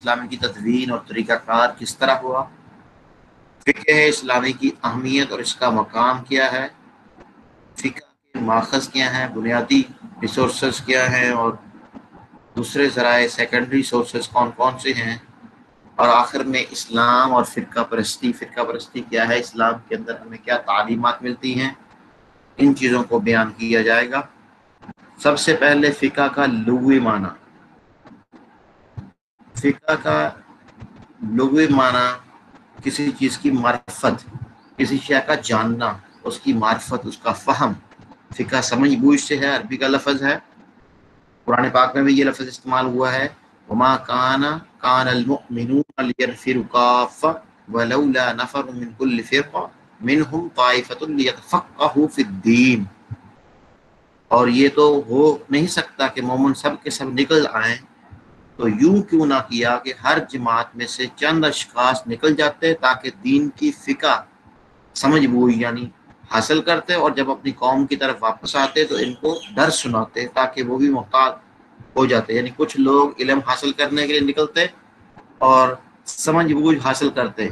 اسلامی کی تدوین اور طریقہ کار کس طرح ہوا، فقہ اسلامی کی اہمیت اور اس کا مقام کیا ہے، فقہ کے ماخذ کیا ہیں، بنیادی ریسورسز کیا ہیں اور دوسرے ذرائع سیکنڈری سورسز کون کون سے ہیں، اور آخر میں اسلام اور فرقہ پرستی کیا ہے، اسلام کے اندر ہمیں کیا تعلیمات ملتی ہیں، ان چیزوں کو بیان کیا جائے گا۔ سب سے پہلے فقہ کا لغوی معنی۔ فقہ کا لغوی معنی کسی چیز کی معرفت، کسی شے کا جاننا، اس کی معرفت، اس کا فہم۔ فقہ سمجھ بوجھ سے ہے، عربی کا لفظ ہے، قرآن پاک میں بھی یہ لفظ استعمال ہوا ہے، وما کان المؤمنون لينفروا كافة ولولا نفر من كل فرقة منهم طائفة ليتفقهوا في الدين۔ اور یہ تو ہو نہیں سکتا کہ مومن سب کے سب نکل آئیں، تو یوں کیوں نہ کیا کہ ہر جماعت میں سے چند اشخاص نکل جاتے تاکہ دین کی فقہ سمجھ بوجھ یعنی حاصل کرتے، اور جب اپنی قوم کی طرف واپس آتے تو ان کو درس سناتے تاکہ وہ بھی محتاط ہو جاتے۔ یعنی کچھ لوگ علم حاصل کرنے کے لیے نکلتے اور سمجھ بوجھ حاصل کرتے،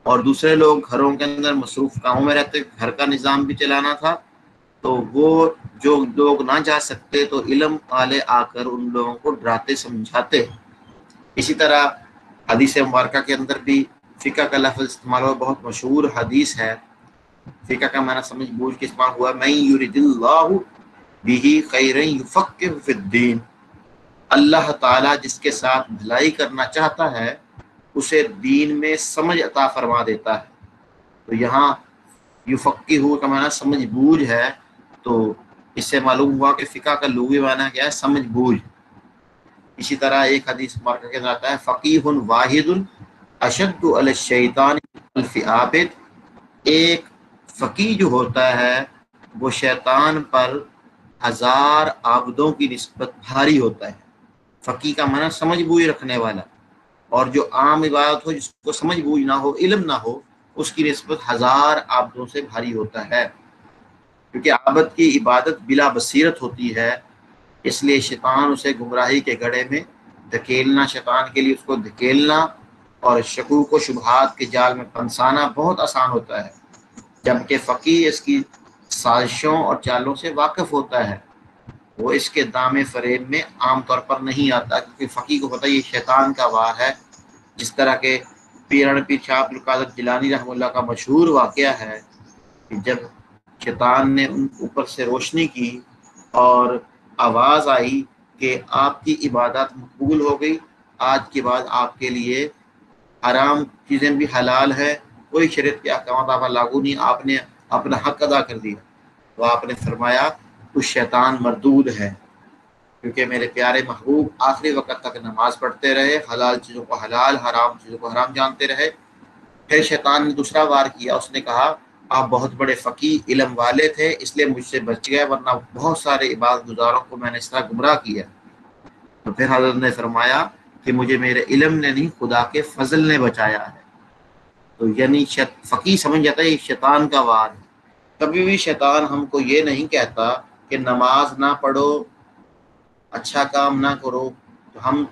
اور دوسرے لوگ گھروں کے اندر مصروف کاموں میں رہتے، گھر کا نظام بھی چلانا تھا، تو وہ جو لوگ نہ جا سکتے تو علم والے آ کر ان لوگوں کو ڈراتے سمجھاتے۔ اسی طرح حدیث مبارکہ کے اندر بھی فقہ کا لفظ استعمال ہوا، بہت مشہور حدیث ہے۔ فقہ کا معنی سمجھ بوجھ کے استعمال ہوا، من یرید اللہ بہ خیرا یفقہہ فی الدین۔ اللہ تعالیٰ جس کے ساتھ بھلائی کرنا چاہتا ہے اسے دین میں سمجھ عطا فرما دیتا ہے۔ تو یہاں یفقہہ کا معنی سمجھ بوجھ ہے، تو اس سے معلوم ہوا کہ فقہ کا لغوی معنی کیا ہے، سمجھ بوجھ۔ اسی طرح ایک حدیث مبارکہ کے اندر آتا ہے، فقیہ واحد اشد علی الشیطان الف عابد۔ ایک فقیہ جو ہوتا ہے وہ شیطان پر 1000 عابدوں کی نسبت بھاری ہوتا ہے۔ فقیہ کا معنی سمجھ بوجھ رکھنے والا، اور جو عام عبادت ہو جس کو سمجھ بوجھ نہ ہو، علم نہ ہو، اس کی نسبت 1000 عابدوں سے بھاری ہوتا ہے، کیونکہ عابد کی عبادت بلا بصیرت ہوتی ہے، اس لیے شیطان اسے گمراہی کے گڑھے میں دھکیلنا، شیطان کے لیے اس کو دھکیلنا اور شکوک و شبہات کے جال میں پھنسانا بہت آسان ہوتا ہے، جبکہ فقیہ اس کی سازشوں اور چالوں سے واقف ہوتا ہے، وہ اس کے دام فریب میں عام طور پر نہیں آتا، کیونکہ فقیہ کو پتہ یہ شیطان کا وار ہے۔ جس طرح کہ پیر شاہ عبد القادر جیلانی رحمہ اللہ کا مشہور واقعہ ہے کہ جب شیطان نے ان اوپر سے روشنی کی اور آواز آئی کہ آپ کی عبادت مقبول ہو گئی، آج کے بعد آپ کے لیے حرام چیزیں بھی حلال ہے، کوئی شریعت کے احکامات آپ پر لاگو نہیں، آپ نے اپنا حق ادا کر دیا، تو آپ نے فرمایا تو شیطان مردود ہے، کیونکہ میرے پیارے محبوب آخری وقت تک نماز پڑھتے رہے، حلال چیزوں کو حلال، حرام چیزوں کو حرام جانتے رہے۔ پھر شیطان نے دوسرا وار کیا، اس نے کہا آپ بہت بڑے فقیہ علم والے تھے اس لیے مجھ سے بچ گئے، ورنہ بہت سارے عبادت گزاروں کو میں نے اس طرح گمراہ کیا۔ تو پھر حضرت نے فرمایا کہ مجھے میرے علم نے نہیں، خدا کے فضل نے بچایا ہے۔ تو یعنی فقیہ سمجھ جاتا ہے یہ شیطان کا وار ہے۔ کبھی بھی شیطان ہم کو یہ نہیں کہتا کہ نماز نہ پڑھو، اچھا کام نہ کرو، تو ہم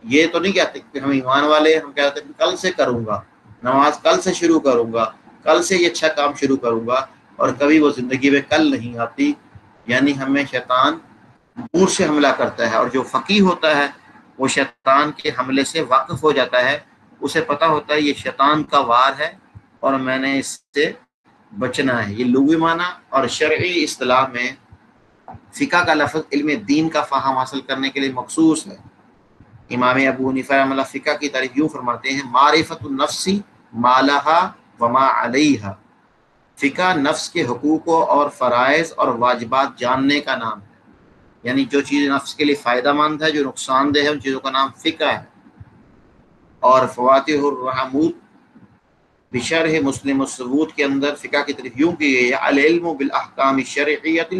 یہ تو نہیں کہتے کہ ہم ایمان والے، ہم کہتے ہیں کل سے کروں گا نماز، کل سے شروع کروں گا، کل سے یہ اچھا کام شروع کروں گا، اور کبھی وہ زندگی میں کل نہیں آتی۔ یعنی ہمیں شیطان دور سے حملہ کرتا ہے، اور جو فقیہ ہوتا ہے وہ شیطان کے حملے سے واقف ہو جاتا ہے، اسے پتہ ہوتا ہے یہ شیطان کا وار ہے اور میں نے اس سے بچنا ہے۔ یہ لغوی معنی اور شرعی اصطلاح میں فقہ کا لفظ علم دین کا فہم حاصل کرنے کے لیے مخصوص ہے۔ امام ابو حنیفہ رحمہ اللہ فقہ کی تعریف یوں فرماتے ہیں، معرفت النفس ما لها وما علیہا۔ فقہ نفس کے حقوق اور فرائض اور واجبات جاننے کا نام ہے، یعنی جو چیز نفس کے لیے فائدہ مند ہے، جو نقصان دہ ہے، ان چیزوں کا نام فقہ ہے۔ اور فواتح الرحمود بشرح مسلم الثبوت کے اندر فقہ کی تعریف یوں کی گئی ہے، العلم بالاحکام الشرعیۃ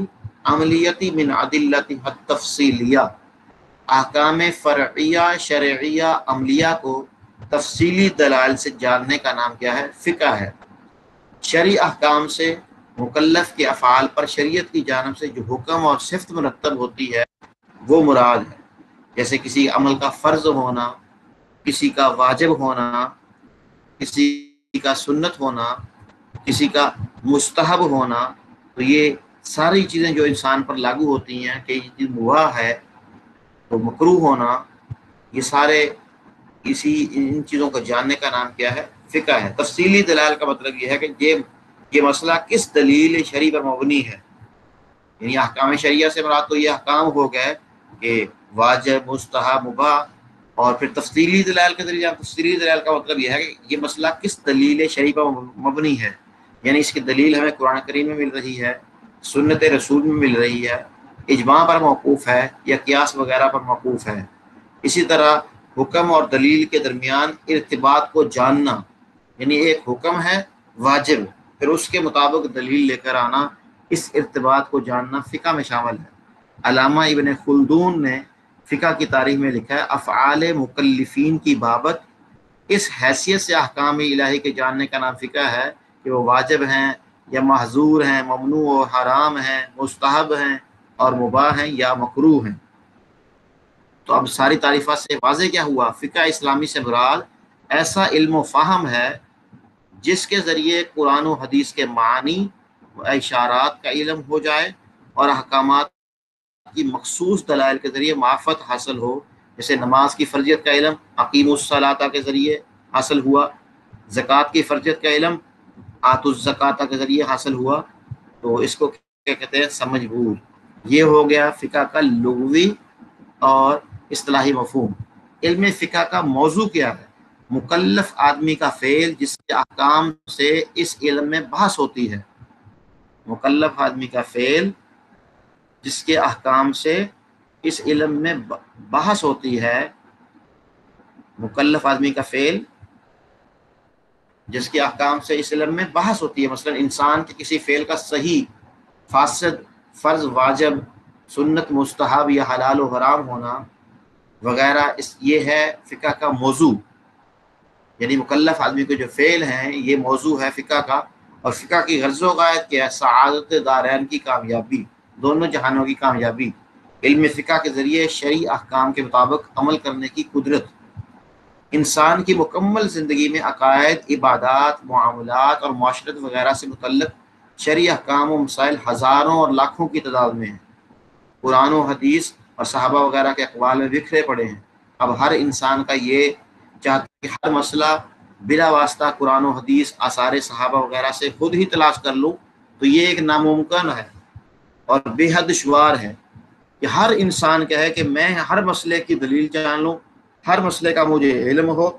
العملیۃ من ادلتها التفصیلیہ۔ احکام فرعیہ، شرعیہ، عملیہ کو تفصیلی دلائل سے جاننے کا نام کیا ہے؟ فقہ ہے۔ شرعی احکام سے مکلف کے افعال پر شریعت کی جانب سے جو حکم اور صفت مرتب ہوتی ہے وہ مراد ہے، جیسے کسی عمل کا فرض ہونا، کسی کا واجب ہونا، کسی کا سنت ہونا، کسی کا مستحب ہونا، تو یہ ساری چیزیں جو انسان پر لاگو ہوتی ہیں کہ یہ چیز مباح ہے تو مکروہ ہونا، یہ سارے ان چیزوں کو جاننے کا نام کیا ہے؟ فقہ ہے۔ تفصیلی دلائل کا مطلب یہ ہے کہ یہ مسئلہ کس دلیل شرعی پر مبنی ہے، یعنی احکام شریعہ سے مراد تو یہ احکام ہو گئے کہ واجب، مستحب، مباح، اور پھر تفصیلی دلائل کے ذریعے، تفصیلی دلائل کا مطلب یہ ہے کہ یہ مسئلہ کس دلیل شرعی پر مبنی ہے، یعنی اس کی دلیل ہمیں قرآن کریم میں مل رہی ہے، سنت رسول میں مل رہی ہے، اجماع پر موقوف ہے یا قیاس وغیرہ پر موقوف ہے۔ اسی طرح حکم اور دلیل کے درمیان ارتباط کو جاننا، یعنی ایک حکم ہے واجب، پھر اس کے مطابق دلیل لے کر آنا، اس ارتباط کو جاننا فقہ میں شامل ہے۔ علامہ ابن خلدون نے فقہ کی تاریخ میں لکھا ہے، افعال مکلفین کی بابت اس حیثیت سے احکام الہی کے جاننے کا نام فقہ ہے کہ وہ واجب ہیں یا محظور ہیں، ممنوع و حرام ہیں، مستحب ہیں اور مباح ہیں یا مکروہ ہیں۔ تو اب ساری تعریفات سے واضح کیا ہوا؟ فقہ اسلامی سے مراد ایسا علم و فہم ہے جس کے ذریعے قرآن و حدیث کے معنی و اشارات کا علم ہو جائے اور احکامات کی مخصوص دلائل کے ذریعے معرفت حاصل ہو، جیسے نماز کی فرضیت کا علم اقیم الصلاۃ کے ذریعے حاصل ہوا، زکوٰۃ کی فرضیت کا علم آتوا الزکوٰۃ کے ذریعے حاصل ہوا، تو اس کو کیا کہتے ہیں؟ سمجھ بوجھ۔ یہ ہو گیا فقہ کا لغوی اور اصطلاحی مفہوم۔ علم فقہ کا موضوع کیا ہے؟ مکلف آدمی کا فعل جس کے احکام سے اس علم میں بحث ہوتی ہے، مکلف آدمی کا فعل جس کے احکام سے اس علم میں بحث ہوتی ہے، مکلف آدمی کا فعل جس کے احکام سے اس علم میں بحث ہوتی ہے، مثلا انسان کے کسی فعل کا صحیح، فاسد، فرض، واجب، سنت، مستحب یا حلال و حرام ہونا وغیرہ، یہ ہے فقہ کا موضوع، یعنی مکلف آدمی کے جو فعل ہیں یہ موضوع ہے فقہ کا، اور فقہ کی غرض و غایت کیا ہے؟ سعادت دارین کی کامیابی، دونوں جہانوں کی کامیابی۔ علم فقہ کے ذریعے شرعی احکام کے مطابق عمل کرنے کی قدرت، انسان کی مکمل زندگی میں عقائد، عبادات، معاملات اور معاشرت وغیرہ سے متعلق شرعی احکام و مسائل ہزاروں اور لاکھوں کی تعداد میں ہیں، قرآن و حدیث اور صحابہ وغیرہ کے اقوال میں بکھرے پڑے ہیں۔ اب ہر انسان کا یہ چاہتا ہے کہ ہر مسئلہ بلا واسطہ قرآن و حدیث، آثار صحابہ وغیرہ سے خود ہی تلاش کر لوں، تو یہ ایک ناممکن ہے اور بے حد دشوار ہے کہ ہر انسان کہے کہ میں ہر مسئلے کی دلیل جان لوں، ہر مسئلے کا مجھے علم ہو۔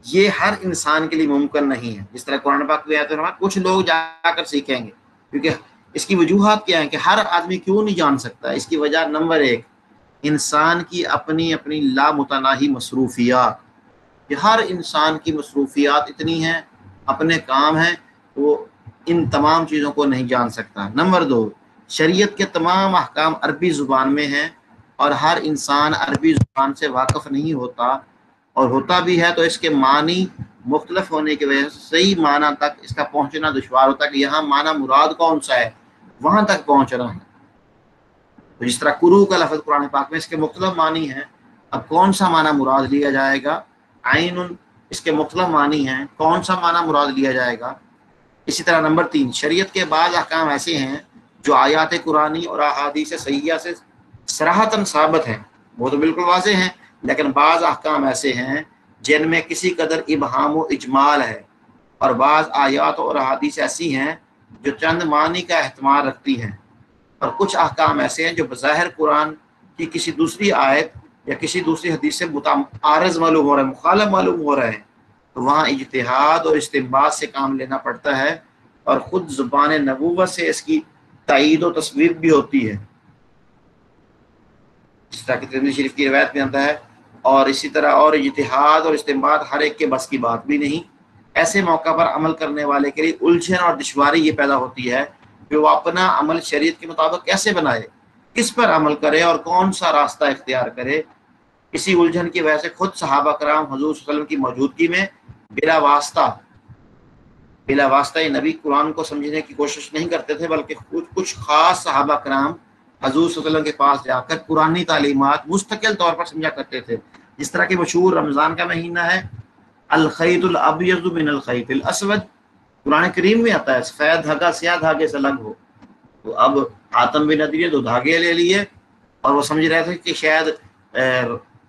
یہ ہر انسان کے لیے ممکن نہیں ہے۔ جس طرح قرآن پاک میں آتا ہے کچھ لوگ جا کر سیکھیں گے، کیونکہ اس کی وجوہات کیا ہیں کہ ہر آدمی کیوں نہیں جان سکتا؟ اس کی وجہ نمبر ایک، انسان کی اپنی اپنی لامتناہی مصروفیات، کہ ہر انسان کی مصروفیات اتنی ہیں، اپنے کام ہیں، وہ ان تمام چیزوں کو نہیں جان سکتا۔ نمبر دو، شریعت کے تمام احکام عربی زبان میں ہیں اور ہر انسان عربی زبان سے واقف نہیں ہوتا، اور ہوتا بھی ہے تو اس کے معنی مختلف ہونے کی وجہ سے صحیح معنی تک اس کا پہنچنا دشوار ہوتا ہے کہ یہاں معنی مراد کون سا ہے، وہاں تک پہنچنا ہے۔ تو جس طرح کرو کا لفظ قرآن پاک میں اس کے مختلف معنی ہیں، اب کون سا معنی مراد لیا جائے گا؟ عین، اس کے مختلف معنی ہیں، کون سا معنی مراد لیا جائے گا؟ اسی طرح نمبر تین، شریعت کے بعض احکام ایسے ہیں جو آیات قرآنی اور احادیث صحیحہ سے صراحتاً ثابت ہیں، وہ تو بالکل واضح ہیں، لیکن بعض احکام ایسے ہیں جن میں کسی قدر ابہام و اجمال ہے، اور بعض آیات اور احادیث ایسی ہیں جو چند معنی کا احتمال رکھتی ہیں، اور کچھ احکام ایسے ہیں جو بظاہر قرآن کی کسی دوسری آیت یا کسی دوسری حدیث سے متعارض معلوم ہو رہا ہے، مخالف معلوم ہو رہا ہے، تو وہاں اجتہاد اور استنباط سے کام لینا پڑتا ہے، اور خود زبان نبوت سے اس کی تائید و تصویب بھی ہوتی ہے، جس طرح کہ ترمذی شریف کی روایت میں آتا ہے۔ اور اسی طرح اور اجتہاد اور استنباط ہر ایک کے بس کی بات بھی نہیں۔ ایسے موقع پر عمل کرنے والے کے لیے الجھن اور دشواری یہ پیدا ہوتی ہے کہ وہ اپنا عمل شریعت کے مطابق کیسے بنائے، کس پر عمل کرے اور کون سا راستہ اختیار کرے۔ اسی الجھن کی وجہ سے خود صحابہ کرام حضور صلی اللہ علیہ وسلم کی موجودگی میں بلا واسطہ نبی قرآن کو سمجھنے کی کوشش نہیں کرتے تھے، بلکہ کچھ خاص صحابہ کرام حضور صلی اللہ علیہ وسلم کے پاس جا کر قرآنی تعلیمات مستقل طور پر سمجھا کرتے تھے، جس طرح کہ مشہور رمضان کا مہینہ ہے، الخیط الابیض من الخیط الاسود، قرآن کریم میں آتا ہے سفید دھاگا سیاہ دھاگے سے الگ ہو. تو اب حاتم بن عدی نے 2 دھاگے لے لیے اور وہ سمجھ رہے تھے کہ شاید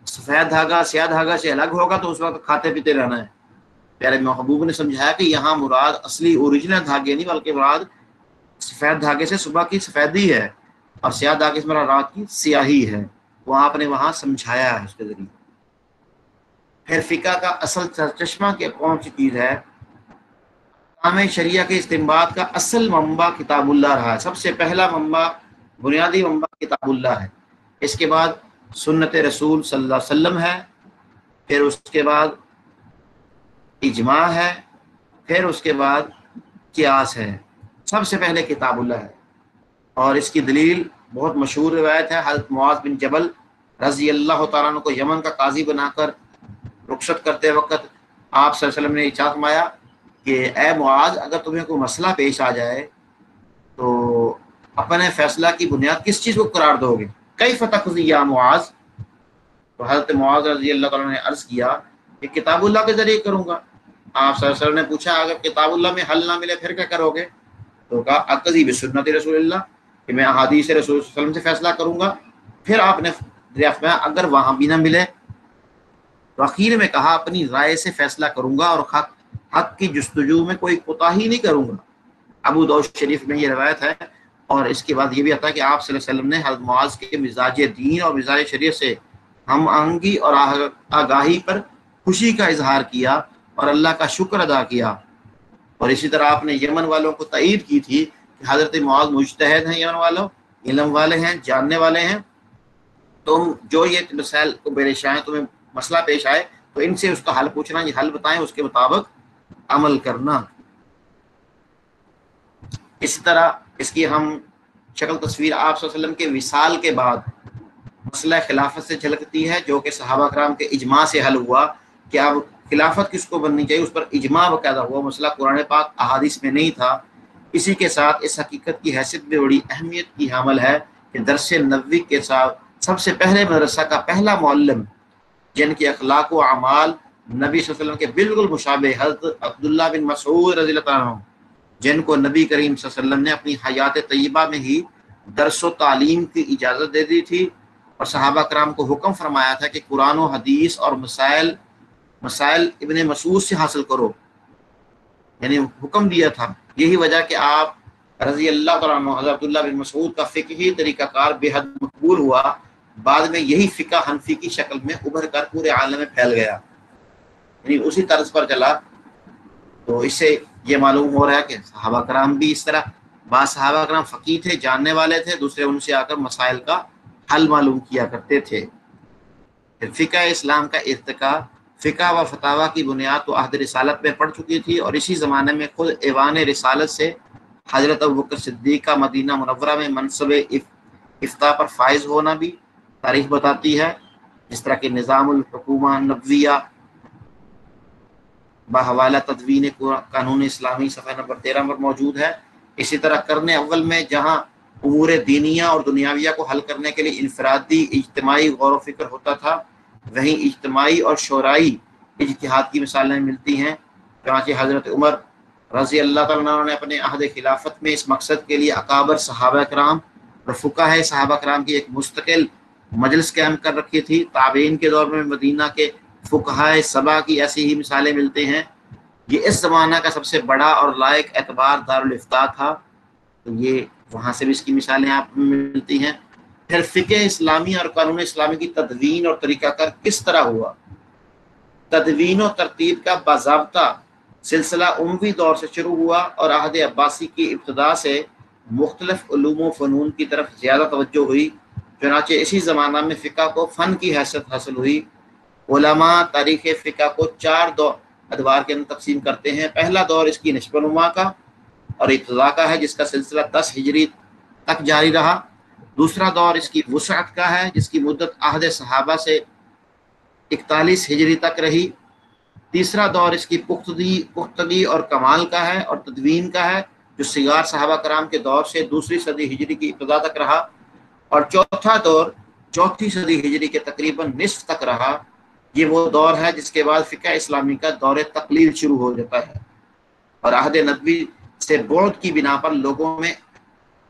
سفید دھاگا سیاہ دھاگا سے الگ ہوگا تو اس وقت کھاتے پیتے رہنا ہے. پیارے محبوب نے سمجھایا کہ یہاں مراد اصلی اوریجنل دھاگے نہیں بلکہ مراد سفید دھاگے سے صبح کی سفیدی ہے اور سیاہ دھاگے سے مراد رات کی سیاہی ہے. وہ آپ نے وہاں سمجھایا ہے اس کے ذریعے. پھر فقہ کا اصل چشمہ کے کون سی چیز ہے؟ احکام شریعہ کے استنباط کا اصل منبع کتاب اللہ رہا ہے. سب سے پہلا منبع، بنیادی منبع کتاب اللہ ہے. اس کے بعد سنت رسول صلی اللہ علیہ وسلم ہے، پھر اس کے بعد اجماع ہے، پھر اس کے بعد قیاس ہے. سب سے پہلے کتاب اللہ ہے. اور اس کی دلیل بہت مشہور روایت ہے. حضرت معاذ بن جبل رضی اللہ تعالیٰ عنہ کو یمن کا قاضی بنا کر رخصت کرتے وقت آپ صلی اللہ علیہ وسلم نے ارشاد فرمایا کہ اے معاذ، اگر تمہیں کوئی مسئلہ پیش آ جائے تو اپنے فیصلہ کی بنیاد کس چیز کو قرار دو گے؟ کیف تقضی یا معاذ؟ تو حضرت معاذ رضی اللہ تعالیٰ نے عرض کیا کہ کتاب اللہ کے ذریعے کروں گا. آپ صلی اللہ علیہ وسلم نے پوچھا اگر کتاب اللہ میں حل نہ ملے پھر کیا کرو گے؟ تو کہا اقضی بسنت رسول اللہ، کہ میں احادیث رسول صلی اللہ علیہ وسلم سے فیصلہ کروں گا. پھر آپ نے دریافت میں اگر وہاں بھی نہ ملے تو اخیر میں کہا اپنی رائے سے فیصلہ کروں گا اور حق کی جستجو میں کوئی کوتاہی نہیں کروں گا. ابو داؤد شریف میں یہ روایت ہے. اور اس کے بعد یہ بھی آتا ہے کہ آپ صلی اللہ علیہ وسلم نے حضرت معاذ کے مزاج دین اور مزاج شریعت سے ہم آہنگی اور آگاہی پر خوشی کا اظہار کیا اور اللہ کا شکر ادا کیا. اور اسی طرح آپ نے یمن والوں کو تائید کی تھی کہ حضرت معاذ مجتہد ہیں، یمن والوں علم والے ہیں، جاننے والے ہیں. تم جو یہ مسائل کو پیش آئے، تمہیں مسئلہ پیش آئے تو ان سے اس کا حل پوچھنا، یہ حل بتائیں، اس کے مطابق عمل کرنا. اسی طرح اس کی ہم شکل تصویر آپ صلی اللہ علیہ وسلم کے وصال کے بعد مسئلہ خلافت سے جھلکتی ہے، جو کہ صحابہ کرام کے اجماع سے حل ہوا کہ اب خلافت کس کو بننی چاہیے. اس پر اجماع باقاعدہ ہوا، مسئلہ قرآن پاک احادیث میں نہیں تھا. اسی کے ساتھ اس حقیقت کی حیثیت میں بڑی اہمیت کی حامل ہے کہ درس نبوی کے ساتھ سب سے پہلے مدرسہ کا پہلا معلم جن کے اخلاق و اعمال نبی صلی اللہ علیہ وسلم کے بالکل مشابہ، حضرت عبداللہ بن مسعود رضی اللہ عنہ، جن کو نبی کریم صلی اللہ علیہ وسلم نے اپنی حیات طیبہ میں ہی درس و تعلیم کی اجازت دے دی تھی اور صحابہ کرام کو حکم فرمایا تھا کہ قرآن و حدیث اور مسائل ابن مسعود سے حاصل کرو، یعنی حکم دیا تھا. یہی وجہ کہ آپ رضی اللہ تعالیٰ عنہ حضرت عبداللہ بن مسعود کا فقہی طریقہ کار بے حد مقبول ہوا. بعد میں یہی فقہ حنفی کی شکل میں ابھر کر پورے عالم میں پھیل گیا، یعنی اسی طرز پر چلا. تو اس سے یہ معلوم ہو رہا ہے کہ صحابہ کرام بھی اس طرح، بعض صحابہ کرام فقیہ تھے، جاننے والے تھے، دوسرے ان سے آ کر مسائل کا حل معلوم کیا کرتے تھے. پھر فقہ اسلام کا ارتقاء، فقہ و فتاوی کی بنیاد تو عہد رسالت میں پڑ چکی تھی اور اسی زمانے میں خود ایوان رسالت سے حضرت ابوبکر صدیق کا مدینہ منورہ میں منصب افتاء پر فائز ہونا بھی تاریخ بتاتی ہے. جس طرح کہ نظام الحکومہ نبویہ بحوالہ تدوین قانون اسلامی صفحہ نمبر 13 پر موجود ہے. اسی طرح قرن اول میں جہاں امور دینیہ اور دنیاویہ کو حل کرنے کے لیے انفرادی اجتماعی غور و فکر ہوتا تھا، وہیں اجتماعی اور شورائی اجتہاد کی مثالیں ملتی ہیں. چنانچہ حضرت عمر رضی اللہ تعالیٰ عنہ نے اپنے عہد خلافت میں اس مقصد کے لیے اکابر صحابہ کرام اور فقہاء صحابہ کرام کی ایک مستقل مجلس قائم کر رکھی تھی. تابعین کے دور میں مدینہ کے فقہاء سبا کی ایسی ہی مثالیں ملتے ہیں. یہ اس زمانہ کا سب سے بڑا اور لائق اعتبار دارالافتاء تھا، تو یہ وہاں سے بھی اس کی مثالیں آپ کو ملتی ہیں. پھر فقہ اسلامی اور قانون اسلامی کی تدوین اور طریقہ کار کس طرح ہوا؟ تدوین و ترتیب کا باضابطہ سلسلہ اموی دور سے شروع ہوا اور عہد عباسی کی ابتدا سے مختلف علوم و فنون کی طرف زیادہ توجہ ہوئی. چنانچہ اسی زمانہ میں فقہ کو فن کی حیثیت حاصل ہوئی. علماء تاریخ فقہ کو 4 ادوار کے اندر تقسیم کرتے ہیں. پہلا دور اس کی نشو و نما کا اور ابتدا کا ہے، جس کا سلسلہ 10 ہجری تک جاری رہا. دوسرا دور اس کی وسعت کا ہے، جس کی مدت عہد صحابہ سے 41 ہجری تک رہی. تیسرا دور اس کی پختگی اور کمال کا ہے اور تدوین کا ہے، جو صغار صحابہ کرام کے دور سے 2 صدی ہجری کی ابتدا تک رہا. اور چوتھا دور 4 صدی ہجری کے تقریباً نصف تک رہا، یہ وہ دور ہے جس کے بعد فقہ اسلامی کا دور تقلید شروع ہو جاتا ہے، اور عہد نبوی سے بعد کی بنا پر لوگوں میں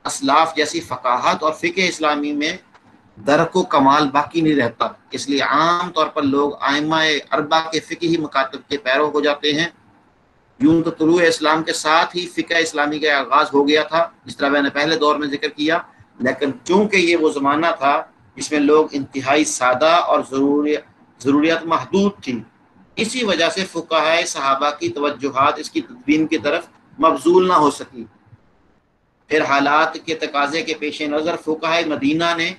اسلاف جیسی فقاہت اور فقہ اسلامی میں درک و کمال باقی نہیں رہتا۔ اس لیے عام طور پر لوگ ائمہ اربعہ کے فقہی مکاتب کے پیرو ہو جاتے ہیں۔ یوں تو طلوع اسلام کے ساتھ ہی فقہ اسلامی کا آغاز ہو گیا تھا، جس طرح میں نے پہلے دور میں ذکر کیا، لیکن چونکہ یہ وہ زمانہ تھا جس میں لوگ انتہائی سادہ اور ضروریات محدود تھی، اسی وجہ سے فقہائے صحابہ کی توجہات اس کی تدوین کی طرف مبذول نہ ہو سکی۔ پھر حالات کے تقاضے کے پیش نظر فقہائے مدینہ نے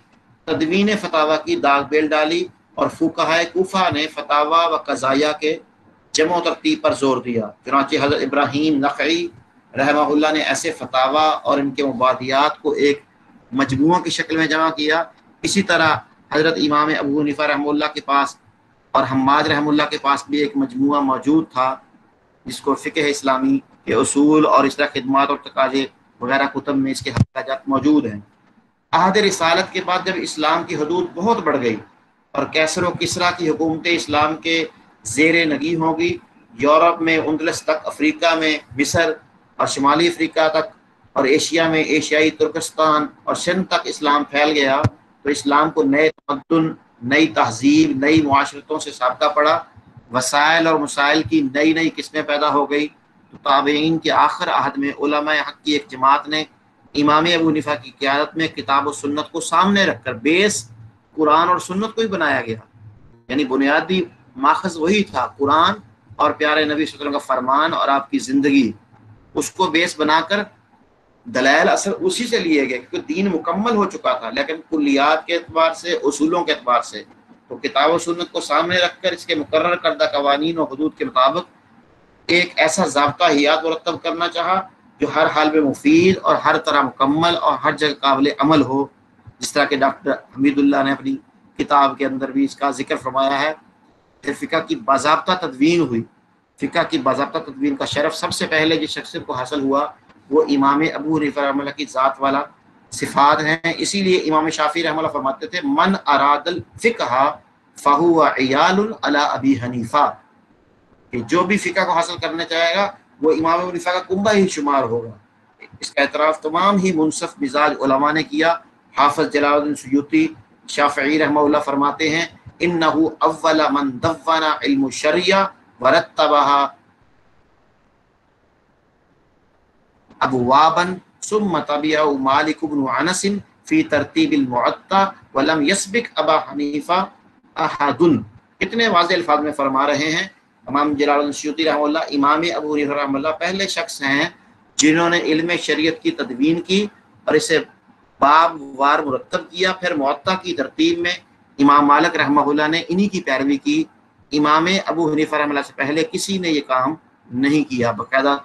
تدوین فتاوی کی داغ بیل ڈالی، اور فقہائے کوفہ نے فتاوی و قضایہ کے جمع و ترتیب پر زور دیا۔ چنانچہ حضرت ابراہیم نخعی رحمہ اللہ نے ایسے فتاوی اور ان کے مبادیات کو ایک مجموعہ کی شکل میں جمع کیا۔ اسی طرح حضرت امام ابو حنیفہ رحمہ اللہ کے پاس اور حماد رحمہ اللہ کے پاس بھی ایک مجموعہ موجود تھا، جس کو فقہ اسلامی کے اصول اور اس طرح خدمات اور تقاضے وغیرہ کتب میں اس کے حقائق موجود ہیں۔ عہد رسالت کے بعد جب اسلام کی حدود بہت بڑھ گئی اور کیسر و کسریٰ کی حکومتیں اسلام کے زیر نگی ہوں گی، یورپ میں اندلس تک، افریقہ میں مصر اور شمالی افریقہ تک، اور ایشیا میں ایشیائی ترکستان اور سندھ تک اسلام پھیل گیا، تو اسلام کو نئے تمدن، نئی تہذیب، نئی معاشرتوں سے سابقہ پڑا، وسائل اور مسائل کی نئی نئی قسمیں پیدا ہو گئی۔ تو تابعین کے آخر عہد میں علماء حق کی ایک جماعت نے امام ابو حنیفہ کی قیادت میں کتاب و سنت کو سامنے رکھ کر بیس قرآن اور سنت کو ہی بنایا گیا، یعنی بنیادی ماخذ وہی تھا، قرآن اور پیارے نبی صلی اللہ علیہ وسلم کا فرمان اور آپ کی زندگی، اس کو بیس بنا کر دلائل اثر اسی سے لیے گئے، کیونکہ دین مکمل ہو چکا تھا، لیکن کلیات کے اعتبار سے، اصولوں کے اعتبار سے تو کتاب و سنت کو سامنے رکھ کر اس کے مقرر کردہ قوانین و حدود کے مطابق ایک ایسا ضابطہ حیات مرتب کرنا چاہا جو ہر حال میں مفید اور ہر طرح مکمل اور ہر جگہ قابل عمل ہو، جس طرح کہ ڈاکٹر حمید اللہ نے اپنی کتاب کے اندر بھی اس کا ذکر فرمایا ہے۔ پھر فقہ کی باضابطہ تدوین ہوئی۔ فقہ کی باضابطہ تدوین کا شرف سب سے پہلے جس شخصیت کو حاصل ہوا وہ امام ابو حنیفہ رحمہ اللہ کی ذات والا صفات ہیں۔ اسی لیے امام شافعی رحمہ اللہ فرماتے تھے من اراد الفقہ فہو عیال علی ابی حنیفہ، کہ جو بھی فقہ کو حاصل کرنا چاہے گا وہ امام ابو حنیفہ کا کنبہ ہی شمار ہوگا۔ اس کا اعتراف تمام ہی منصف مزاج علماء نے کیا۔ حافظ جلال الدین سیوطی شافعی رحمہ اللہ فرماتے ہیں انہ اول من دون علم الشریعہ ورتبها ابوابا ثم تبعه مالک بن انس فی ترتیب المعطا ولم یسبق ابا حنیفہ احد۔ کتنے واضح الفاظ میں فرما رہے ہیں امام جلال الدین سیوطی رحمہ اللہ، امام ابو حنیفہ رحمہ اللہ پہلے شخص ہیں جنہوں نے علم شریعت کی تدوین کی اور اسے باب وار مرتب کیا۔ پھر معطا کی ترتیب میں امام مالک رحمہ اللہ نے انہی کی پیروی کی۔ امام ابو حنیفہ رحمہ اللہ سے پہلے کسی نے یہ کام نہیں کیا باقاعدہ۔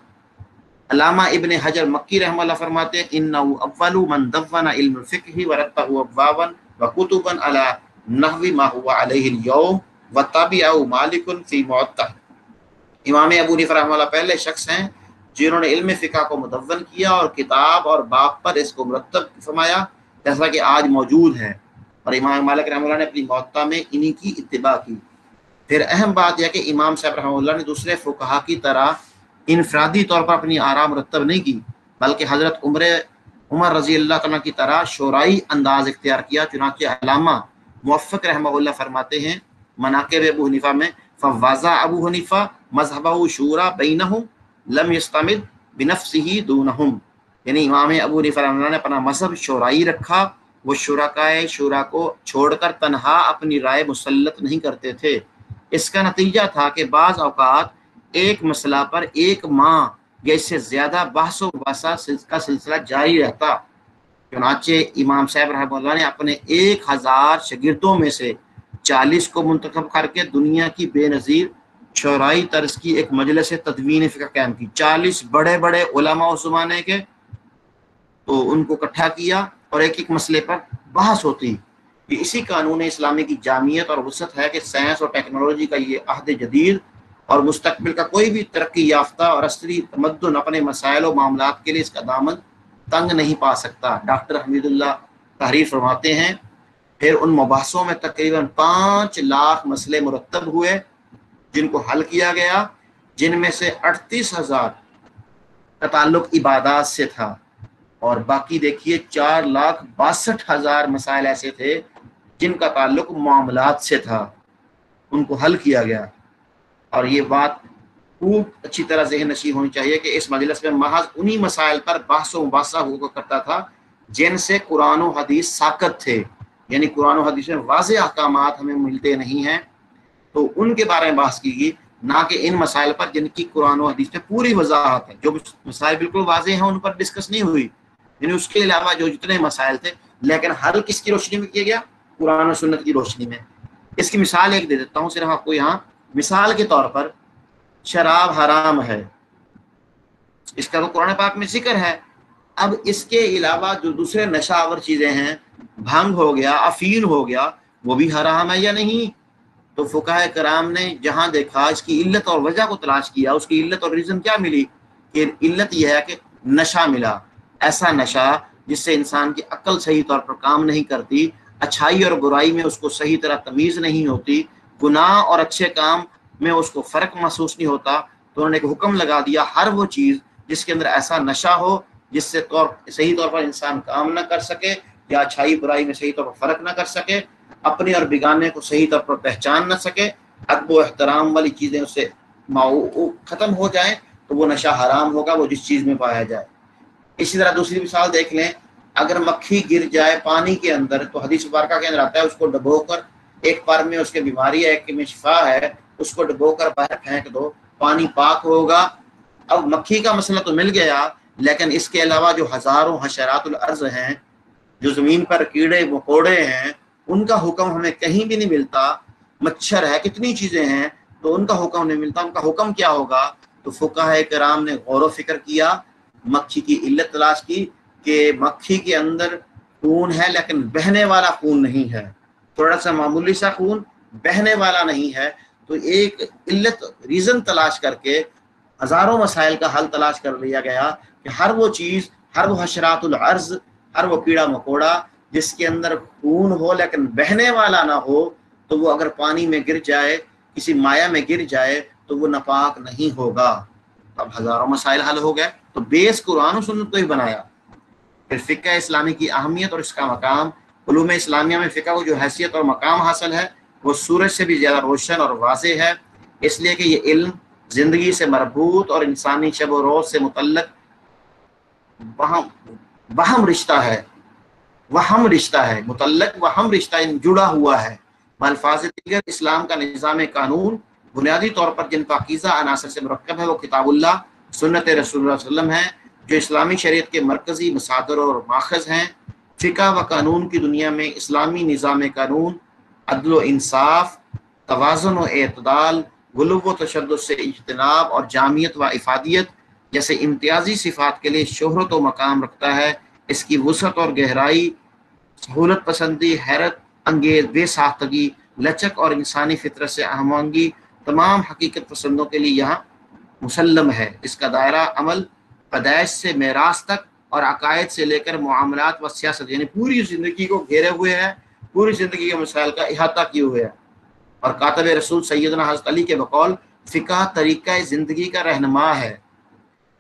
علامہ ابن حجر مکی رحمہ اللہ فرماتے ہیں انہ اول من دون علم الفقہ ورتبہ ابوابا وکتبا علی نحو ما هو علیہ اليوم وتبعہ مالک فی معطا۔ امام ابو حنیفہ رحمہ اللہ پہلے شخص ہیں جنہوں نے علم فقہ کو مدون کیا اور کتاب اور باب پر اس کو مرتب فرمایا جیسا کہ آج موجود ہے، اور امام مالک رحمہ اللہ نے اپنی معطا میں انہی کی اتباع کی۔ پھر اہم بات یہ کہ امام صاحب رحمہ اللہ نے دوسرے فقہا کی طرح انفرادی طور پر اپنی آراء مرتب نہیں کی، بلکہ حضرت عمر رضی اللہ تعالیٰ کی طرح شورائی انداز اختیار کیا۔ چنانچہ علامہ موفق رحمہ اللہ فرماتے ہیں مناقب ابو حنیفہ میں فوضع ابو حنیفہ مذہبہ شورا بینہم لم یستمد بنفسہ دونہم، یعنی امام ابو حنیفہ رحمہ اللہ نے اپنا مذہب شورائی رکھا، وہ شرکائے شورا کو چھوڑ کر تنہا اپنی رائے مسلط نہیں کرتے تھے۔ اس کا نتیجہ تھا کہ بعض اوقات ایک مسئلہ پر ایک ماہ یا اس سے زیادہ بحث و مباحثہ کا سلسلہ جاری رہتا۔ چنانچہ امام صاحب رحمہ اللہ نے اپنے 1000 شاگردوں میں سے 40 کو منتخب کر کے دنیا کی بے نظیر شورائی طرز کی ایک مجلس تدوین فقہ قائم کی۔ 40 بڑے بڑے علماء اس زمانے کے، تو ان کو اکٹھا کیا اور ایک ایک مسئلے پر بحث ہوتی۔ یہ اسی قانون اسلامی کی جامعیت اور وسعت ہے کہ سائنس اور ٹیکنالوجی کا یہ عہد جدید اور مستقبل کا کوئی بھی ترقی یافتہ اور عصری تمدن اپنے مسائل و معاملات کے لیے اس کا دامن تنگ نہیں پا سکتا۔ ڈاکٹر حمید اللہ تحریر فرماتے ہیں پھر ان مباحثوں میں تقریباً 5 لاکھ مسئلے مرتب ہوئے جن کو حل کیا گیا، جن میں سے 38,000 کا تعلق عبادات سے تھا، اور باقی دیکھیے 4,62,000 مسائل ایسے تھے جن کا تعلق معاملات سے تھا، ان کو حل کیا گیا۔ اور یہ بات خوب اچھی طرح ذہن نشین ہونی چاہیے کہ اس مجلس میں محض انہی مسائل پر بحث و مباحثہ ہوا کرتا تھا جن سے قرآن و حدیث ساقط تھے، یعنی قرآن و حدیث میں واضح احکامات ہمیں ملتے نہیں ہیں تو ان کے بارے میں بحث کی گئی، نہ کہ ان مسائل پر جن کی قرآن و حدیث میں پوری وضاحت ہے۔ جو مسائل بالکل واضح ہیں ان پر ڈسکس نہیں ہوئی، یعنی اس کے علاوہ جو جتنے مسائل تھے، لیکن حل کس کی روشنی میں کیا گیا؟ قرآن و سنت کی روشنی میں۔ اس کی مثال ایک دے دیتا ہوں صرف آپ کو یہاں، مثال کے طور پر شراب حرام ہے، اس کا تو قرآن پاک میں ذکر ہے۔ اب اس کے علاوہ جو دوسرے نشہ آور چیزیں ہیں، بھنگ ہو گیا، افین ہو گیا، وہ بھی حرام ہے یا نہیں؟ تو فقہائے کرام نے جہاں دیکھا، اس کی علت اور وجہ کو تلاش کیا، اس کی علت اور ریزن کیا ملی؟ کہ علت یہ ہے کہ نشہ ملا، ایسا نشہ جس سے انسان کی عقل صحیح طور پر کام نہیں کرتی، اچھائی اور برائی میں اس کو صحیح طرح تمیز نہیں ہوتی، گناہ اور اچھے کام میں اس کو فرق محسوس نہیں ہوتا۔ تو انہوں نے ایک حکم لگا دیا، ہر وہ چیز جس کے اندر ایسا نشہ ہو جس سے صحیح طور پر انسان کام نہ کر سکے یا اچھائی برائی میں صحیح طور پر فرق نہ کر سکے، اپنے اور بیگانے کو صحیح طور پر پہچان نہ سکے، ادب و احترام والی چیزیں اس سے ختم ہو جائیں، تو وہ نشہ حرام ہوگا، وہ جس چیز میں پایا جائے۔ اسی طرح دوسری مثال دیکھ لیں، اگر مکھی گر جائے پانی کے اندر تو حدیث مبارکہ کے اندر آتا ہے اس کو ڈبو کر، ایک پر میں اس کے بیماری ہے، ایک میں شفا ہے، اس کو ڈبو کر باہر پھینک دو، پانی پاک ہوگا۔ اب مکھی کا مسئلہ تو مل گیا، لیکن اس کے علاوہ جو ہزاروں حشرات الارض ہیں، جو زمین پر کیڑے مکوڑے ہیں، ان کا حکم ہمیں کہیں بھی نہیں ملتا۔ مچھر ہے، کتنی چیزیں ہیں، تو ان کا حکم نہیں ملتا۔ ان کا حکم کیا ہوگا؟ تو فقہائے کرام نے غور و فکر کیا، مکھی کی علت تلاش کی کہ مکھی کے اندر خون ہے لیکن بہنے والا خون نہیں ہے، تھوڑا سا معمولی سا خون، بہنے والا نہیں ہے۔ تو ایک علت ریزن تلاش کر کے ہزاروں مسائل کا حل تلاش کر لیا گیا کہ ہر وہ چیز، ہر وہ حشرات الارض، ہر وہ کیڑا مکوڑا جس کے اندر خون ہو لیکن بہنے والا نہ ہو، تو وہ اگر پانی میں گر جائے، کسی مائع میں گر جائے، تو وہ ناپاک نہیں ہوگا۔ اب ہزاروں مسائل حل ہو گئے، تو بیس قرآن و سنت کو ہی بنایا۔ پھر فقہ اسلامی کی اہمیت اور اس کا مقام، علوم اسلامیہ میں فقہ کو جو حیثیت اور مقام حاصل ہے وہ سورج سے بھی زیادہ روشن اور واضح ہے، اس لیے کہ یہ علم زندگی سے مربوط اور انسانی شب و روز سے متعلق وہم رشتہ ہے، متعلق وہم رشتہ جڑا ہوا ہے۔ بالفاظ دیگر اسلام کا نظام قانون بنیادی طور پر جن پاکیزہ عناصر سے مرکب ہے وہ کتاب اللہ، سنت رسول اللہ صلی اللہ علیہ وسلم ہے، جو اسلامی شریعت کے مرکزی مصادر اور ماخذ ہیں۔ فقہ و قانون کی دنیا میں اسلامی نظام قانون عدل و انصاف، توازن و اعتدال، غلو و تشدد سے اجتناب اور جامعیت و افادیت جیسے امتیازی صفات کے لیے شہرت و مقام رکھتا ہے۔ اس کی وسعت اور گہرائی، سہولت پسندی، حیرت انگیز بے ساختگی، لچک اور انسانی فطرت سے ہم آہنگی تمام حقیقت پسندوں کے لیے یہاں مسلم ہے۔ اس کا دائرہ عمل پیدائش سے میراث تک اور عقائد سے لے کر معاملات و سیاست، یعنی پوری زندگی کو گھیرے ہوئے ہے، پوری زندگی کے مسائل کا احاطہ کیے ہوئے ہے۔ اور کاتب رسول سیدنا حضرت علی کے بقول فقہ طریقہ زندگی کا رہنما ہے۔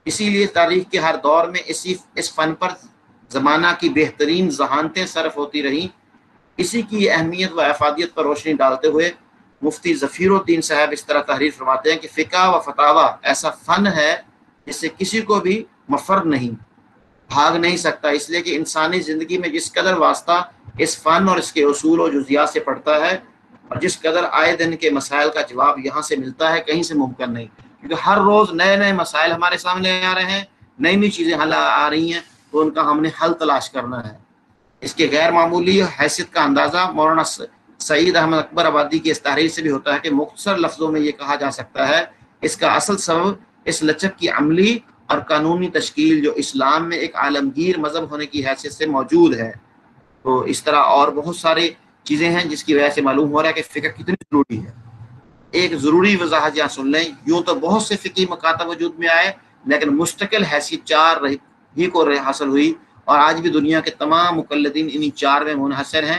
اسی لیے تاریخ کے ہر دور میں اس فن پر زمانہ کی بہترین ذہانتیں صرف ہوتی رہیں۔ اسی کی اہمیت و افادیت پر روشنی ڈالتے ہوئے مفتی ظفیر الدین صاحب اس طرح تحریر فرماتے ہیں کہ فقہ و فتاوی ایسا فن ہے جس سے کسی کو بھی مفر نہیں، بھاگ نہیں سکتا، اس لیے کہ انسانی زندگی میں جس قدر واسطہ اس فن اور اس کے اصول و جزیات سے پڑتا ہے، اور جس قدر آئے دن کے مسائل کا جواب یہاں سے ملتا ہے، کہیں سے ممکن نہیں، کیونکہ ہر روز نئے نئے مسائل ہمارے سامنے آ رہے ہیں، نئی نئی چیزیں حل آ رہی ہیں، تو ان کا ہم نے حل تلاش کرنا ہے۔ اس کے غیر معمولی حیثیت کا اندازہ مولانا سعید احمد اکبر آبادی کی اس تحریر سے بھی ہوتا ہے کہ مختصر لفظوں میں یہ کہا جا سکتا ہے اس کا اصل سبب اس لچک کی عملی اور قانونی تشکیل جو اسلام میں ایک عالمگیر مذہب ہونے کی حیثیت سے موجود ہے۔ تو اس طرح اور بہت ساری چیزیں ہیں جس کی وجہ سے معلوم ہو رہا ہے کہ فقہ کتنی ضروری ہے۔ ایک ضروری وضاحت یہاں سن لیں، یوں تو بہت سے فقہی مکاتب وجود میں آئے، لیکن مستقل حیثیت 4 ہی کو حاصل ہوئی، اور آج بھی دنیا کے تمام مقلدین انہی 4 میں منحصر ہیں۔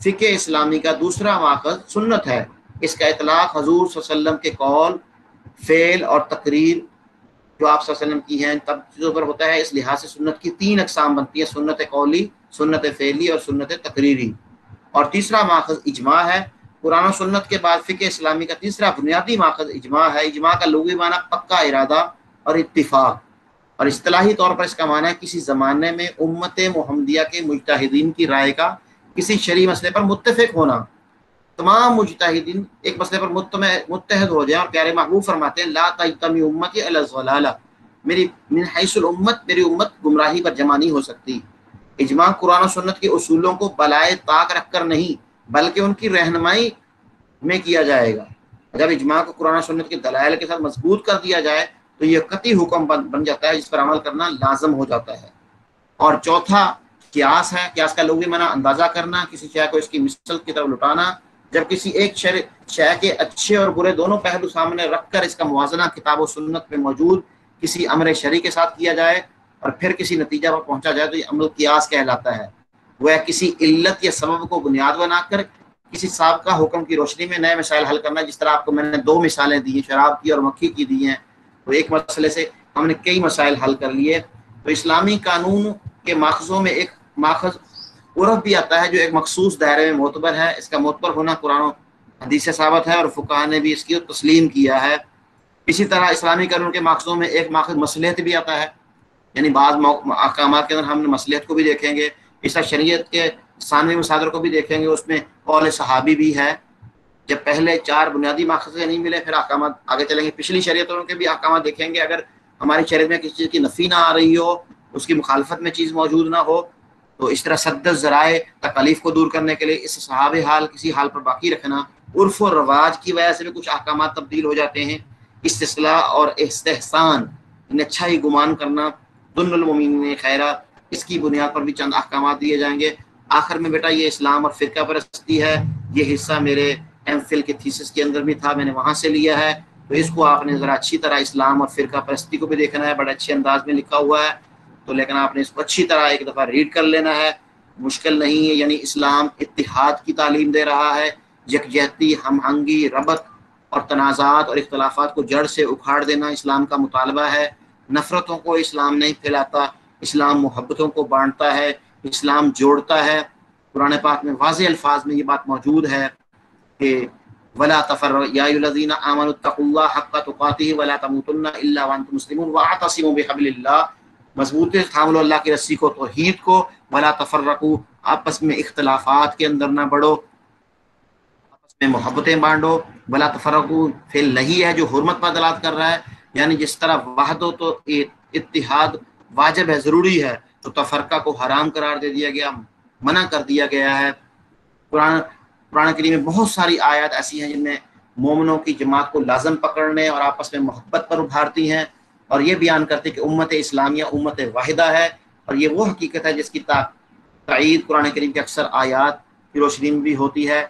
فقہ اسلامی کا دوسرا ماخذ سنت ہے۔ اس کا اطلاق حضور صلی اللہ علیہ وسلم کے قول، فعل اور تقریر جو آپ صلی اللہ علیہ وسلم کی ہیں تب چیزوں پر ہوتا ہے۔ اس لحاظ سے سنت کی 3 اقسام بنتی ہیں، سنت قولی، سنت فعلی اور سنت تقریری۔ اور تیسرا ماخذ اجماع ہے۔ قرآن و سنت کے بعد فقہ اسلامی کا تیسرا بنیادی ماخذ اجماع ہے۔ اجماع کا لغوی معنی پکا ارادہ اور اتفاق، اور اصطلاحی طور پر اس کا معنی ہے کسی زمانے میں امت محمدیہ کے مجتہدین کی رائے کا کسی شرعی مسئلے پر متفق ہونا۔ تمام مجتہدین ایک مسئلے پر متحد ہو جائیں، اور پیارے محبوب فرماتے ہیں لا تجتمع امتی علی الضلالہ، میری من حیث الامت، میری امت گمراہی پر جمع نہیں ہو سکتی۔ اجماع قرآن و سنت کے اصولوں کو بالائے طاق رکھ کر نہیں بلکہ ان کی رہنمائی میں کیا جائے گا۔ جب اجماع کو قرآن و سنت کے دلائل کے ساتھ مضبوط کر دیا جائے تو یہ قطعی حکم بن جاتا ہے جس پر عمل کرنا لازم ہو جاتا ہے۔ اور چوتھا قیاس ہے۔ قیاس کا لغوی معنی اندازہ کرنا، کسی شے کو اس کی مثل کی طرف لٹانا۔ جب کسی ایک شے کے اچھے اور برے دونوں پہلو سامنے رکھ کر اس کا موازنہ کتاب و سنت میں موجود کسی امر شرعی کے ساتھ کیا جائے اور پھر کسی نتیجہ پر پہنچا جائے تو یہ عمل قیاس کہلاتا ہے۔ وہ کسی علت یا سبب کو بنیاد بنا کر کسی سابقہ حکم کی روشنی میں نئے مسائل حل کرنا، جس طرح آپ کو میں نے 2 مثالیں دی ہیں، شراب کی اور مکھی کی دی ہیں، تو ایک مسئلے سے ہم نے کئی مسائل حل کر لیے۔ تو اسلامی قانون کے ماخذوں میں ایک ماخذ عرف بھی آتا ہے جو ایک مخصوص دائرے میں معتبر ہے۔ اس کا معتبر ہونا قرآن و حدیث سے ثابت ہے اور فقہاء نے بھی اس کی تسلیم کیا ہے۔ اسی طرح اسلامی قانون کے ماخذوں میں ایک ماخذ مصلحت بھی آتا ہے، یعنی بعض احکامات کے اندر ہم نے مصلحت کو بھی دیکھیں گے۔ اس طرح شریعت کے ثانوی مصادر کو بھی دیکھیں گے، اس میں قول صحابی بھی ہے۔ جب پہلے 4 بنیادی ماخذ نہیں ملے پھر احکامات آگے چلیں گے۔ پچھلی شریعتوں کے بھی احکامات دیکھیں گے، اگر ہماری شریعت میں کسی چیز کی نفی نہ آ رہی ہو، اس کی مخالفت میں چیز موجود نہ ہو، تو اس طرح سد الذرائع تکالیف کو دور کرنے کے لیے اس صحاب حال کسی حال پر باقی رکھنا، عرف و رواج کی وجہ سے بھی کچھ احکامات تبدیل ہو جاتے ہیں۔ استصلاح اور استحسان، ان اچھا ہی گمان کرنا، ظن المؤمنین خیرہ، اس کی بنیاد پر بھی چند احکامات دیے جائیں گے۔ آخر میں بیٹا یہ اسلام اور فرقہ پرستی ہے، یہ حصہ میرے ایم فل کے تھیسس کے اندر بھی تھا، میں نے وہاں سے لیا ہے، تو اس کو آپ نے ذرا اچھی طرح اسلام اور فرقہ پرستی کو بھی دیکھنا ہے، بڑے اچھے انداز میں لکھا ہوا ہے، تو لیکن آپ نے اس کو اچھی طرح ایک دفعہ ریڈ کر لینا ہے، مشکل نہیں ہے۔ یعنی اسلام اتحاد کی تعلیم دے رہا ہے، یکجہتی، ہم آہنگی، ربط اور تنازعات اور اختلافات کو جڑ سے اکھاڑ دینا اسلام کا مطالبہ ہے۔ نفرتوں کو اسلام نہیں پھیلاتا، اسلام محبتوں کو بانٹتا ہے، اسلام جوڑتا ہے۔ قرآن پاک میں واضح الفاظ میں یہ بات موجود ہے کہ ولا تفرقوا یا ایھا الذین آمنوا اتقوا اللہ حق تقاتہ ولا تموتن الا وانتم مسلمون واعتصموا بحبل اللہ، مضبوطی سے تھام لو اللہ کی رسی کو، توحید کو، ولا تفرقوا، آپس میں اختلافات کے اندر نہ بڑھو، آپس میں محبتیں بانٹو۔ ولا تفرقوا فعل نہیں ہے جو حرمت پر دلالت کر رہا ہے، یعنی جس طرح وحدت تو اتحاد واجب ہے، ضروری ہے، تو تفرقہ کو حرام قرار دے دیا گیا، منع کر دیا گیا ہے۔ قرآن کریم میں بہت ساری آیات ایسی ہیں جن میں مومنوں کی جماعت کو لازم پکڑنے اور آپس میں محبت پر ابھارتی ہیں، اور یہ بیان کرتے کہ امت اسلامیہ امت واحدہ ہے، اور یہ وہ حقیقت ہے جس کی تائید قرآن کریم کے اکثر آیات کی روشنی میں بھی ہوتی ہے۔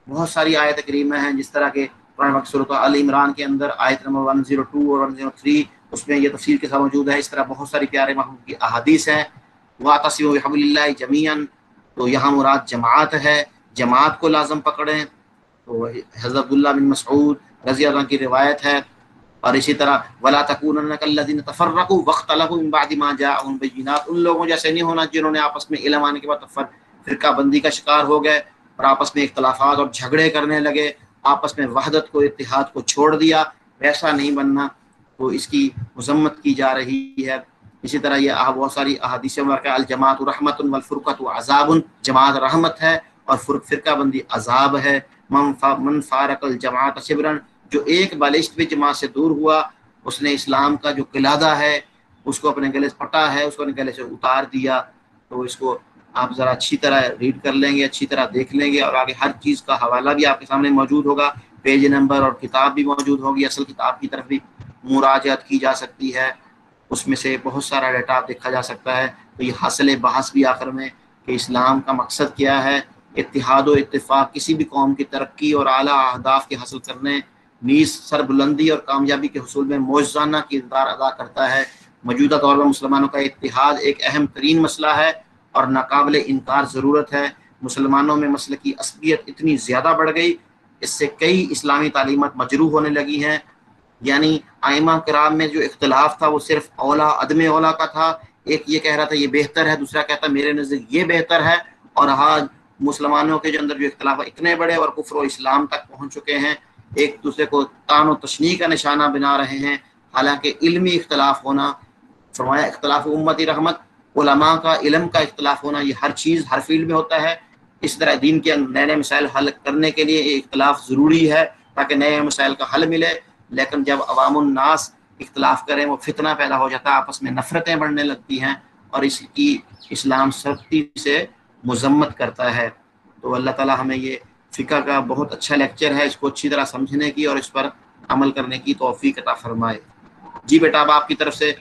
بہت ساری آیت کریمہ ہیں، جس طرح کہ قرآن سورۃ آل عمران کے اندر آیت نمبر 102 اور 103 اس میں یہ تفصیل کے ساتھ موجود ہے۔ اس طرح بہت ساری پیارے محبوب کی احادیث ہیں۔ واعتصموا بحبل اللہ جمیعا، تو یہاں مراد جماعت ہے، جماعت کو لازم پکڑیں، تو حضرت عبداللہ بن مسعود رضی اللہ عنہ کی روایت ہے۔ اور اسی طرح ولا تکونن کالذین تفرقوا واختلفوا من بعد ما جاءهم البینات، ان لوگوں جیسے نہیں ہونا جنہوں نے آپس میں علم آنے کے بعد فرقہ بندی کا شکار ہو گئے اور آپس میں اختلافات اور جھگڑے کرنے لگے، آپس میں وحدت کو، اتحاد کو چھوڑ دیا، ویسا نہیں بننا، تو اس کی مذمت کی جا رہی ہے۔ اسی طرح یہ بہت ساری احادیث مبارکہ الجماعت رحمت والفرقۃ عذاب، جماعت رحمت ہے اور فرقہ بندی عذاب ہے۔ من فارق الجماعت شبرا، جو ایک بالشت بھی جماعت سے دور ہوا، اس نے اسلام کا جو قلادہ ہے اس کو اپنے گلے سے پٹا ہے، اس کو اپنے گلے سے اتار دیا۔ تو اس کو آپ ذرا اچھی طرح ریڈ کر لیں گے، اچھی طرح دیکھ لیں گے، اور آگے ہر چیز کا حوالہ بھی آپ کے سامنے موجود ہوگا، پیج نمبر اور کتاب بھی موجود ہوگی، اصل کتاب کی طرف بھی مراجعت کی جا سکتی ہے، اس میں سے بہت سارا ڈیٹا دیکھا جا سکتا ہے۔ تو یہ حاصل بحث بھی آخر میں کہ اسلام کا مقصد کیا ہے، اتحاد و اتفاق کسی بھی قوم کی ترقی اور اعلیٰ اہداف کے حاصل کرنے، نیز سربلندی اور کامیابی کے حصول میں موجزانہ کردار ادا کرتا ہے۔ موجودہ دور میں مسلمانوں کا اتحاد ایک اہم ترین مسئلہ ہے اور ناقابل انکار ضرورت ہے۔ مسلمانوں میں مسلکی عصبیت اتنی زیادہ بڑھ گئی، اس سے کئی اسلامی تعلیمات مجروح ہونے لگی ہیں۔ یعنی ائمہ کرام میں جو اختلاف تھا وہ صرف اولا عدم اولا کا تھا، ایک یہ کہہ رہا تھا یہ بہتر ہے، دوسرا کہتا میرے نزدیک یہ بہتر ہے، اور آج مسلمانوں کے جو اندر جو اختلاف اتنے بڑے اور کفر و اسلام تک پہنچ چکے ہیں، ایک دوسرے کو طعن و تشنیع کا نشانہ بنا رہے ہیں، حالانکہ علمی اختلاف ہونا، فرمایا اختلاف امتی رحمت، علماء کا علم کا اختلاف ہونا یہ ہر چیز ہر فیلڈ میں ہوتا ہے۔ اس طرح دین کے نئے نئے مسائل حل کرنے کے لیے یہ اختلاف ضروری ہے تاکہ نئے مسائل کا حل ملے، لیکن جب عوام الناس اختلاف کریں وہ فتنہ پیدا ہو جاتا ہے، آپس میں نفرتیں بڑھنے لگتی ہیں، اور اس کی اسلام سختی سے مذمت کرتا ہے۔ تو اللہ تعالیٰ ہمیں یہ فقہ کا بہت اچھا لیکچر ہے، اس کو اچھی طرح سمجھنے کی اور اس پر عمل کرنے کی توفیق عطا فرمائے۔ جی بیٹا اب آپ کی طرف سے